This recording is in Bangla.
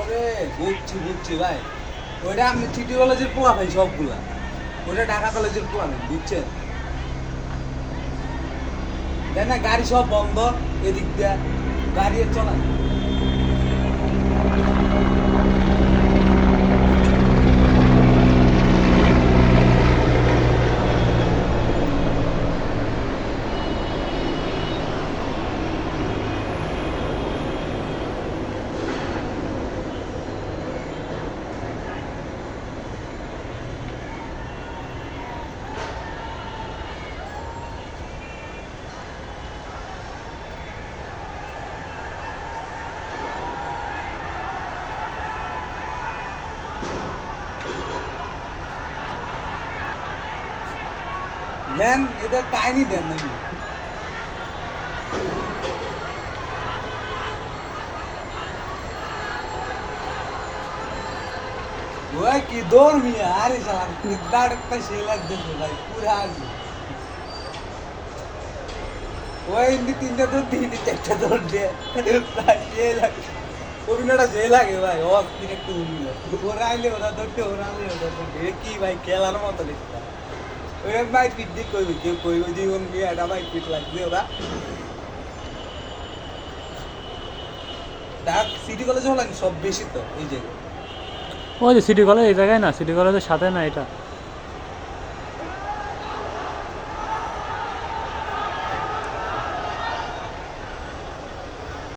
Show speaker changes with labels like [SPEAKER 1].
[SPEAKER 1] ওরে বুঝছি বুঝছি ভাই, ওইটা আমি সিটি কলেজের পোলা ভাই সবগুলা, ওটা ঢাকা কলেজের পোলা নেই বুঝছেন। দেখ না গাড়ি সব বন্ধ, এদিক দিয়ে গাড়ি আর চলা না। দেন এদের কাহিনী দেন নাকি? ওই কি দৌড় মিয়া, আরে শালা দাঁড়টা সেই লাগতেছে ভাই পুরা আগে। ওই ইন্দি তিনটা দৌড় দিই, চারটা দৌড় দিয়ে সেই লাগে, অভিনয়টা সেই লাগে ভাই। অস্থির একটু অভিনয়, ওরা আইলে ওরা ধরতে, ওরা আইলে ওরা ধরতে, এ কি ভাই খেলার মতো দেখতে। ওই ভাই পিট দিয়ে কইবে, কেউ কইবে জীবন নিয়ে একটা ভাই পিট লাগছে ওরা। ঢাকা সিটি কলেজে হলো সব বেশি তো এই জায়গায়।
[SPEAKER 2] ওই যে সিটি কলেজ এই জায়গায় না, সিটি কলেজের সাথে না এটা।